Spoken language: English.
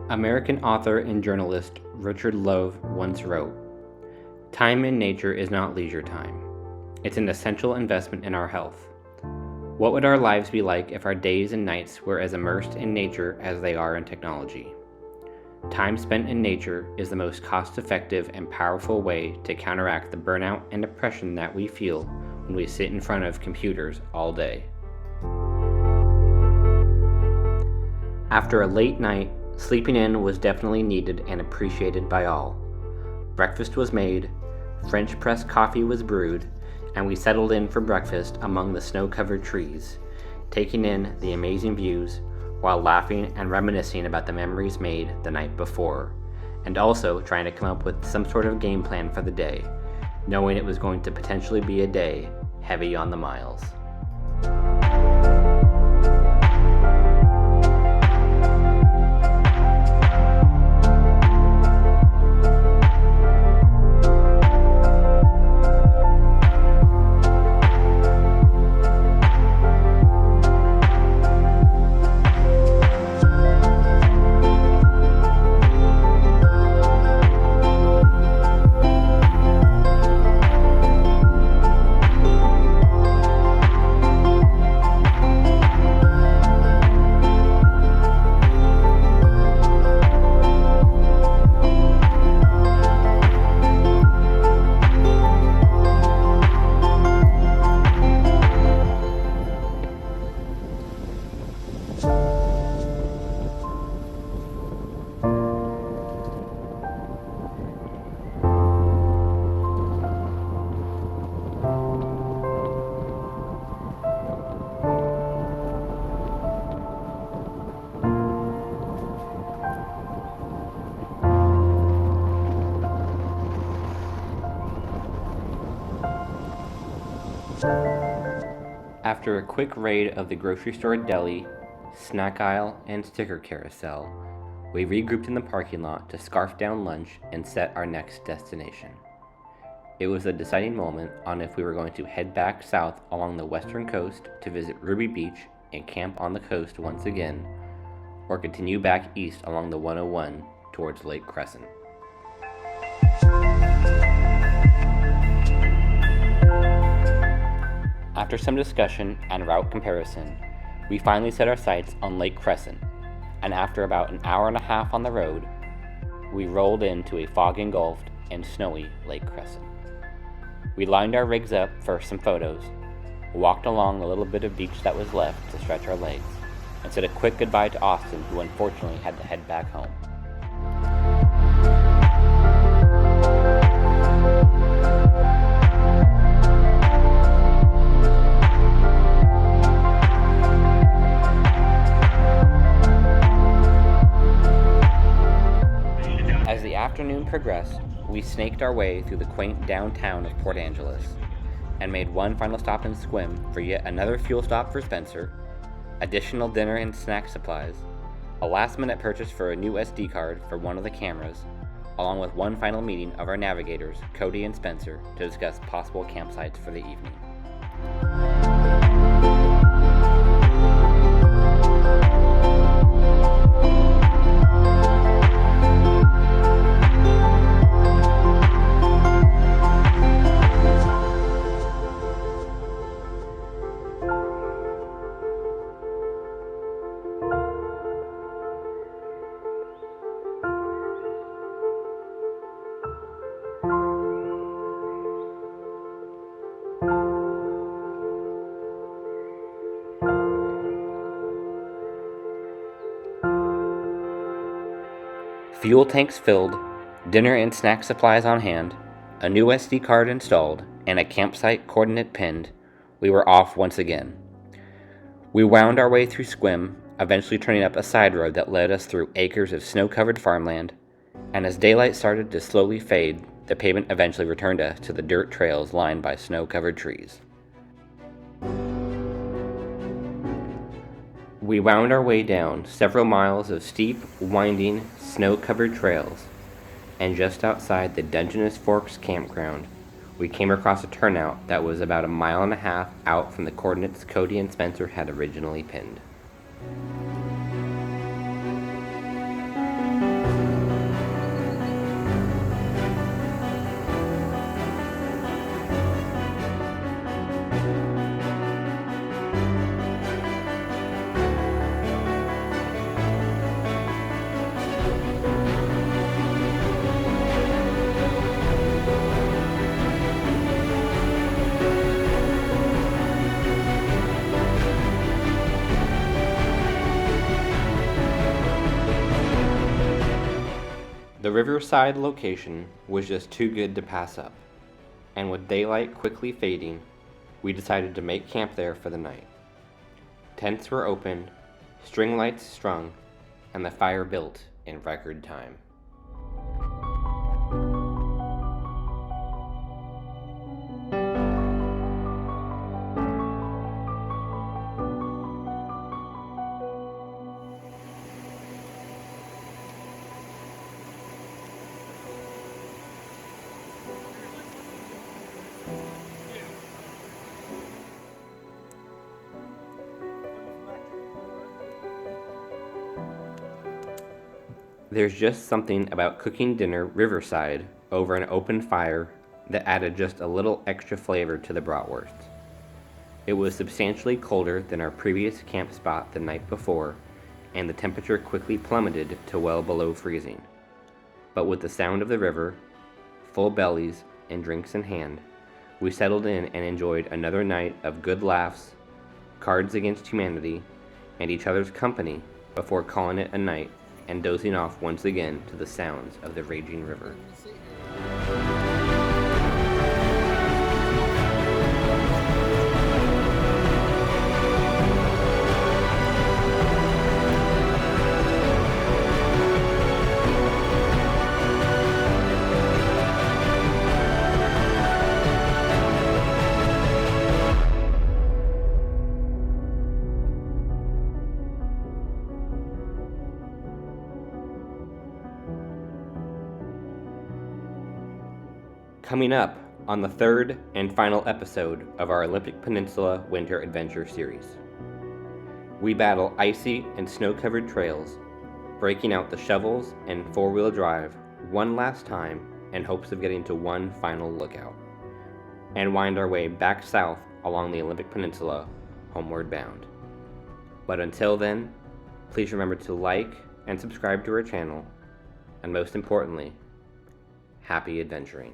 American author and journalist Richard Louv once wrote, "Time in nature is not leisure time. It's an essential investment in our health. What would our lives be like if our days and nights were as immersed in nature as they are in technology? Time spent in nature is the most cost-effective and powerful way to counteract the burnout and depression that we feel when we sit in front of computers all day." After a late night, sleeping in was definitely needed and appreciated by all. Breakfast was made, French press coffee was brewed, and we settled in for breakfast among the snow-covered trees, taking in the amazing views while laughing and reminiscing about the memories made the night before, and also trying to come up with some sort of game plan for the day, knowing it was going to potentially be a day heavy on the miles. After a quick raid of the grocery store deli, snack aisle, and sticker carousel, we regrouped in the parking lot to scarf down lunch and set our next destination. It was a deciding moment on if we were going to head back south along the western coast to visit Ruby Beach and camp on the coast once again, or continue back east along the 101 towards Lake Crescent. After some discussion and route comparison, we finally set our sights on Lake Crescent, and after about an hour and a half on the road, we rolled into a fog-engulfed and snowy Lake Crescent. We lined our rigs up for some photos, walked along the little bit of beach that was left to stretch our legs, and said a quick goodbye to Austin, who unfortunately had to head back home. As the afternoon progressed, we snaked our way through the quaint downtown of Port Angeles and made one final stop in Sequim for yet another fuel stop for Spencer, additional dinner and snack supplies, a last-minute purchase for a new SD card for one of the cameras, along with one final meeting of our navigators, Cody and Spencer, to discuss possible campsites for the evening. Fuel tanks filled, dinner and snack supplies on hand, a new SD card installed, and a campsite coordinate pinned, we were off once again. We wound our way through Sequim, eventually turning up a side road that led us through acres of snow-covered farmland, and as daylight started to slowly fade, the pavement eventually returned us to the dirt trails lined by snow-covered trees. We wound our way down several miles of steep, winding, snow-covered trails, and just outside the Dungeness Forks campground, we came across a turnout that was about a mile and a half out from the coordinates Cody and Spencer had originally pinned. The Riverside location was just too good to pass up, and with daylight quickly fading, we decided to make camp there for the night. Tents were opened, string lights strung, and the fire built in record time. There's just something about cooking dinner riverside over an open fire that added just a little extra flavor to the bratwurst. It was substantially colder than our previous camp spot the night before, and the temperature quickly plummeted to well below freezing. But with the sound of the river, full bellies, and drinks in hand, we settled in and enjoyed another night of good laughs, Cards Against Humanity, and each other's company before calling it a night and dozing off once again to the sounds of the raging river. Coming up on the third and final episode of our Olympic Peninsula Winter Adventure series, we battle icy and snow-covered trails, breaking out the shovels and four-wheel drive one last time in hopes of getting to one final lookout, and wind our way back south along the Olympic Peninsula, homeward bound. But until then, please remember to like and subscribe to our channel, and most importantly, happy adventuring.